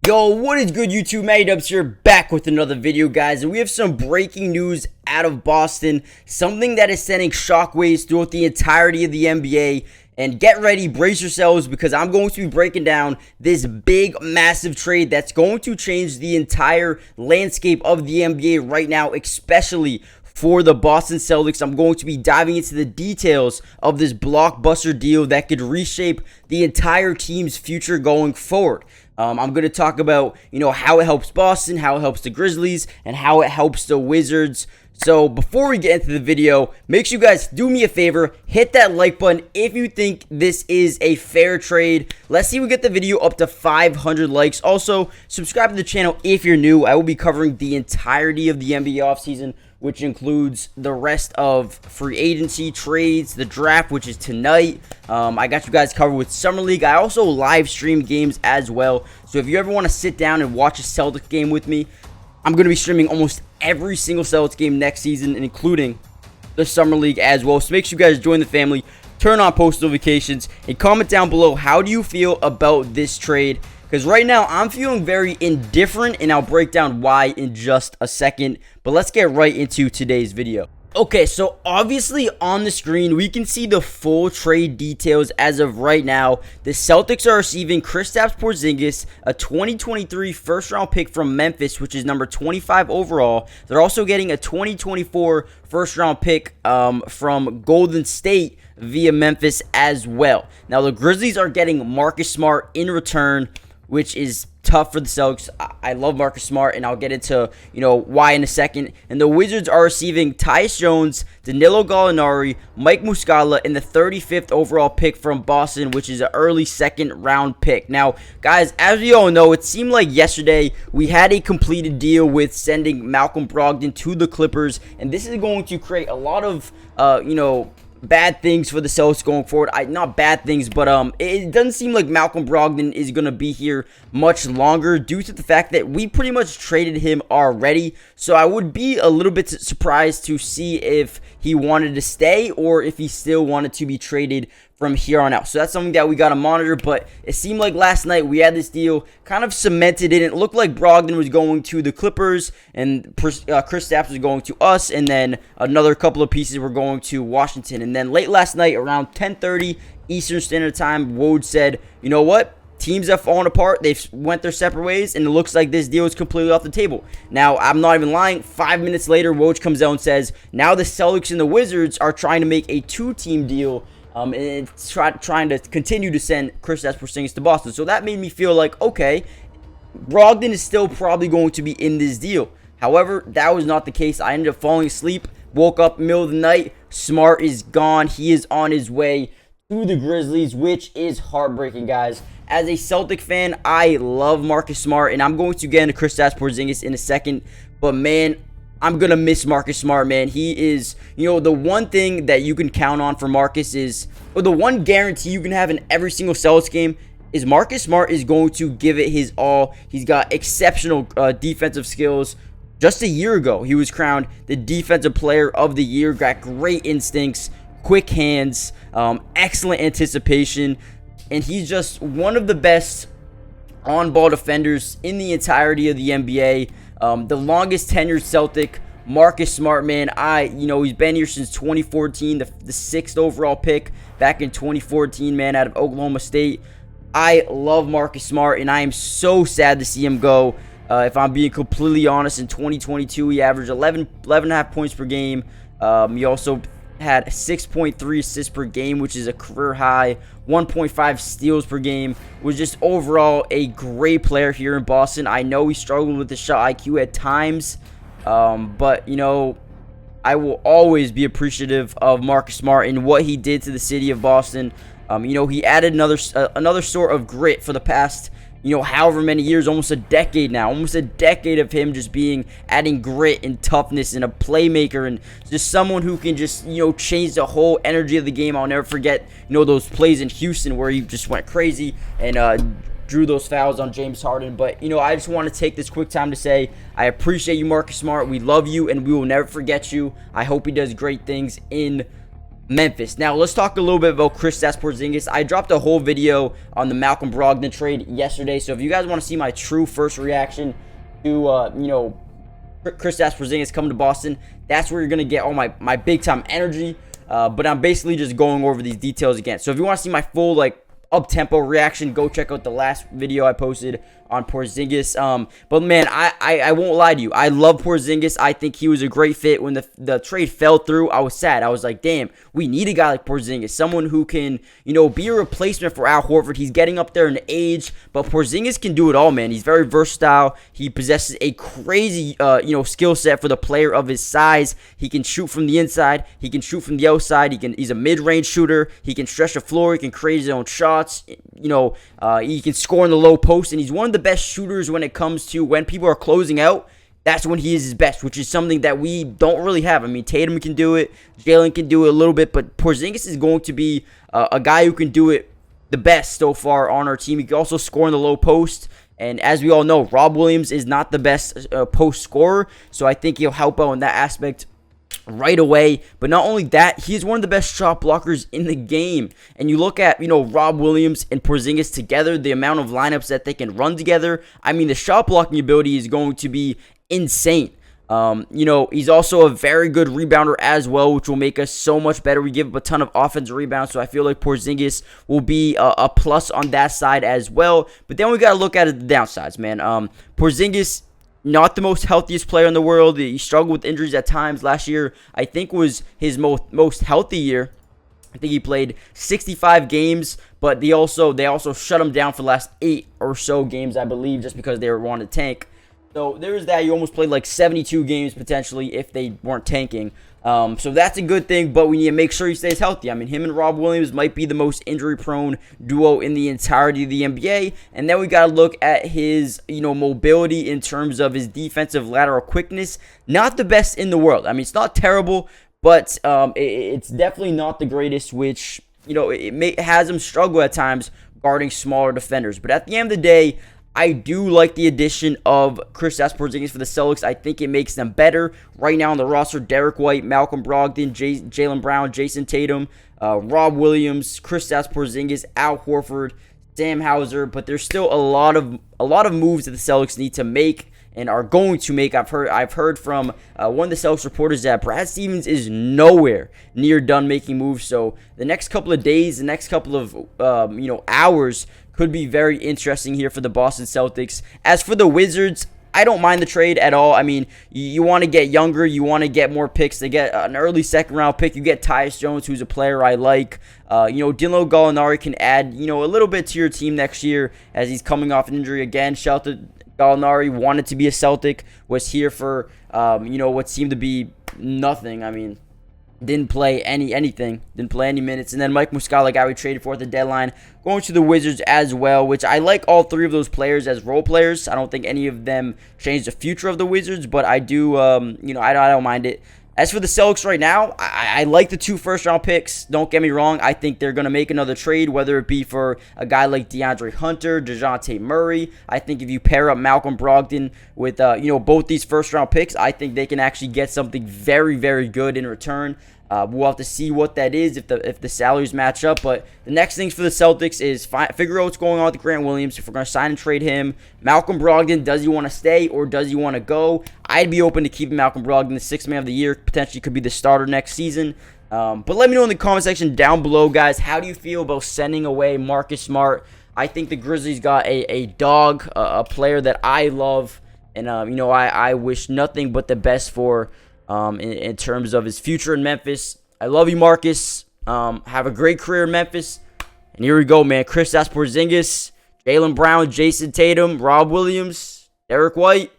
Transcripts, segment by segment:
Yo, what is good, YouTube? Matty Dubs here, back with another video, guys, and we have some breaking news out of Boston, something that is sending shockwaves throughout the entirety of the NBA. And get ready, brace yourselves, because I'm going to be breaking down this big, massive trade that's going to change the entire landscape of the NBA right now, especially for the Boston Celtics. I'm going to be diving into the details of this blockbuster deal that could reshape the entire team's future going forward. I'm going to talk about, how it helps Boston, how it helps the Grizzlies, and how it helps the Wizards. So before we get into the video, make sure you guys do me a favor, hit that like button if you think this is a fair trade. Let's see if we get the video up to 500 likes. Also, subscribe to the channel if you're new. I will be covering the entirety of the NBA offseason, which includes the rest of free agency, trades, the draft, which is tonight. I got you guys covered with Summer League. I also live stream games as well. So if you ever want to sit down and watch a Celtics game with me, I'm going to be streaming almost every single Celtics game next season, including the Summer League as well. So make sure you guys join the family, turn on post notifications, and comment down below, how do you feel about this trade? Because right now, I'm feeling very indifferent, and I'll break down why in just a second. But let's get right into today's video. Okay, so obviously on the screen, we can see the full trade details as of right now. The Celtics are receiving Kristaps Porzingis, a 2023 first-round pick from Memphis, which is number 25 overall. They're also getting a 2024 first-round pick from Golden State via Memphis as well. Now, the Grizzlies are getting Marcus Smart in return, which is tough for the Celtics. I love Marcus Smart, and I'll get into, why in a second. And the Wizards are receiving Tyus Jones, Danilo Gallinari, Mike Muscala, and the 35th overall pick from Boston, which is an early second-round pick. Now, guys, as we all know, it seemed like yesterday we had a completed deal with sending Malcolm Brogdon to the Clippers, and this is going to create a lot of, bad things for the Celtics going forward. Not bad things, but it doesn't seem like Malcolm Brogdon is going to be here much longer due to the fact that we pretty much traded him already. So I would be a little bit surprised to see if he wanted to stay or if he still wanted to be traded from here on out. So that's something that we got to monitor, but it seemed like last night we had this deal kind of cemented in. It looked like Brogdon was going to the Clippers and Kristaps was going to us, and then another couple of pieces were going to Washington. And then late last night around 10:30 Eastern Standard Time, Woj said, you know what? Teams have fallen apart. They've went their separate ways, and it looks like this deal is completely off the table. Now, I'm not even lying. 5 minutes later, Woj comes out and says, now the Celtics and the Wizards are trying to make a two-team deal, and trying to continue to send Kristaps Porzingis to Boston. So that made me feel like, okay, Brogdon is still probably going to be in this deal. However, that was not the case. I ended up falling asleep, woke up in the middle of the night. Smart is gone. He is on his way to the Grizzlies, which is heartbreaking, guys. As a Celtic fan, I love Marcus Smart, and I'm going to get into Kristaps Porzingis in a second. But, man, I'm going to miss Marcus Smart, man. He is, the one thing that you can count on for Marcus is, or the one guarantee you can have in every single Celtics game is Marcus Smart is going to give it his all. He's got exceptional defensive skills. Just a year ago, he was crowned the Defensive Player of the Year. Got great instincts, quick hands, excellent anticipation, and he's just one of the best on-ball defenders in the entirety of the NBA. The longest tenured Celtic, Marcus Smart, man. He's been here since 2014, the 6th overall pick back in 2014, man, out of Oklahoma State. I love Marcus Smart, and I am so sad to see him go. If I'm being completely honest, in 2022, he averaged 11.5 points per game. He also had 6.3 assists per game, which is a career high. 1.5 steals per game. Was just overall a great player here in Boston. I know he struggled with the shot IQ at times, but I will always be appreciative of Marcus Smart and what he did to the city of Boston. He added another sort of grit for the past, however many years, almost a decade now. Almost a decade of him just adding grit and toughness and a playmaker and just someone who can just, change the whole energy of the game. I'll never forget, those plays in Houston where he just went crazy and drew those fouls on James Harden. But, I just want to take this quick time to say I appreciate you, Marcus Smart. We love you, and we will never forget you. I hope he does great things in Memphis. Now, let's talk a little bit about Kristaps Porzingis. I dropped a whole video on the Malcolm Brogdon trade yesterday, so if you guys want to see my true first reaction to, Kristaps Porzingis coming to Boston, that's where you're going to get all my big-time energy, but I'm basically just going over these details again. So if you want to see my full, up-tempo reaction, go check out the last video I posted on Porzingis. But man, I won't lie to you, I love Porzingis. I think he was a great fit. When the trade fell through, I was sad. I was like, damn, we need a guy like Porzingis, someone who can, be a replacement for Al Horford. He's getting up there in age, but Porzingis can do it all, man. He's very versatile. He possesses a crazy skill set for the player of his size. He can shoot from the inside, he can shoot from the outside, he's a mid-range shooter, he can stretch the floor, he can create his own shots, he can score in the low post, and he's one of the best shooters when it comes to when people are closing out. That's when he is his best, which is something that we don't really have. I mean, Tatum can do it, Jalen can do it a little bit, but Porzingis is going to be a guy who can do it the best so far on our team. He can also score in the low post, and as we all know, Rob Williams is not the best post scorer, so I think he'll help out in that aspect right away. But not only that, he's one of the best shot blockers in the game. And you look at, Rob Williams and Porzingis together, the amount of lineups that they can run together. I mean, the shot blocking ability is going to be insane. He's also a very good rebounder as well, which will make us so much better. We give up a ton of offensive rebounds, so I feel like Porzingis will be a plus on that side as well. But then we got to look at the downsides, man. Porzingis, not the most healthiest player in the world. He struggled with injuries at times. Last year, I think, was his most healthy year. I think he played 65 games, but they also shut him down for the last 8 or so games, I believe, just because they wanted to tank. So there's that. You almost played like 72 games potentially if they weren't tanking. So that's a good thing, but we need to make sure he stays healthy. I mean, him and Rob Williams might be the most injury-prone duo in the entirety of the NBA. And then we got to look at his, mobility in terms of his defensive lateral quickness. Not the best in the world. I mean, it's not terrible, but it's definitely not the greatest, which, it has him struggle at times guarding smaller defenders. But at the end of the day, I do like the addition of Kristaps Porzingis for the Celtics. I think it makes them better. Right now on the roster, Derek White, Malcolm Brogdon, Jaylen Brown, Jason Tatum, Rob Williams, Kristaps Porzingis, Al Horford, Sam Hauser. But there's still a lot of moves that the Celtics need to make and are going to make. I've heard from one of the Celtics reporters that Brad Stevens is nowhere near done making moves. So the next couple of days, the next couple of hours could be very interesting here for the Boston Celtics. As for the Wizards, I don't mind the trade at all. I mean, you want to get younger, you want to get more picks. They get an early second-round pick. You get Tyus Jones, who's a player I like. Danilo Gallinari can add, a little bit to your team next year as he's coming off an injury again. Shout out to Gallinari, wanted to be a Celtic, was here for, what seemed to be nothing. I mean, didn't play anything, didn't play any minutes. And then Mike Muscala, guy we traded for at the deadline, going to the Wizards as well, which I like all three of those players as role players. I don't think any of them change the future of the Wizards, but I do, I don't mind it. As for the Celtics right now, I like the 2 first-round picks. Don't get me wrong. I think they're going to make another trade, whether it be for a guy like DeAndre Hunter, DeJounte Murray. I think if you pair up Malcolm Brogdon with, both these first-round picks, I think they can actually get something very, very good in return. We'll have to see what that is if the salaries match up. But the next things for the Celtics is figure out what's going on with Grant Williams. If we're going to sign and trade him, Malcolm Brogdon, does he want to stay or does he want to go? I'd be open to keeping Malcolm Brogdon, the 6th man of the year. Potentially could be the starter next season. But let me know in the comment section down below, guys. How do you feel about sending away Marcus Smart? I think the Grizzlies got a dog, a player that I love. And, I wish nothing but the best for in terms of his future in Memphis. I love you, Marcus. Have a great career in Memphis. And here we go, man. Kristaps Porzingis, Jaylen Brown, Jason Tatum, Rob Williams, Derek White.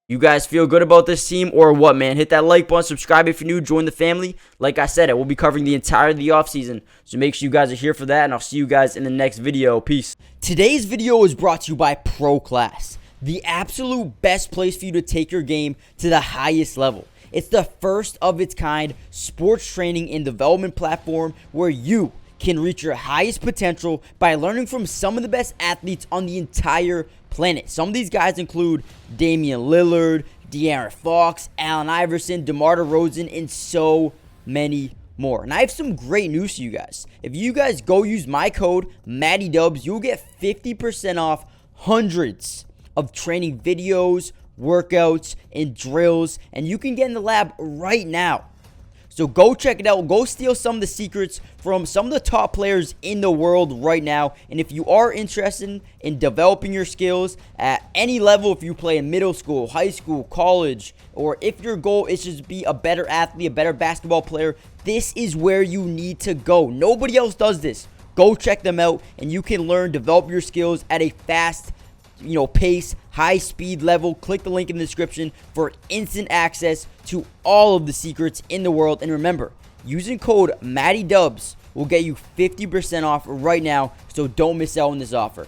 You guys feel good about this team or what, man? Hit that like button, subscribe if you're new, join the family. Like I said, I will be covering the entirety of the offseason, so make sure you guys are here for that, and I'll see you guys in the next video. Peace. Today's video is brought to you by Pro Class, the absolute best place for you to take your game to the highest level. It's the first of its kind sports training and development platform where you can reach your highest potential by learning from some of the best athletes on the entire planet. Some of these guys include Damian Lillard, De'Aaron Fox, Allen Iverson, DeMar DeRozan, and so many more. And I have some great news for you guys. If you guys go use my code MattyDubs, you'll get 50% off hundreds of training videos, workouts, and drills, and you can get in the lab right now. So go check it out. Go steal some of the secrets from some of the top players in the world right now. And if you are interested in developing your skills at any level, if you play in middle school, high school, college, or if your goal is just to be a better athlete, a better basketball player, this is where you need to go. Nobody else does this. Go check them out, and you can learn, develop your skills at a fast pace, high speed level. Click the link in the description for instant access to all of the secrets in the world. And remember, using code MattyDubs will get you 50% off right now, so don't miss out on this offer.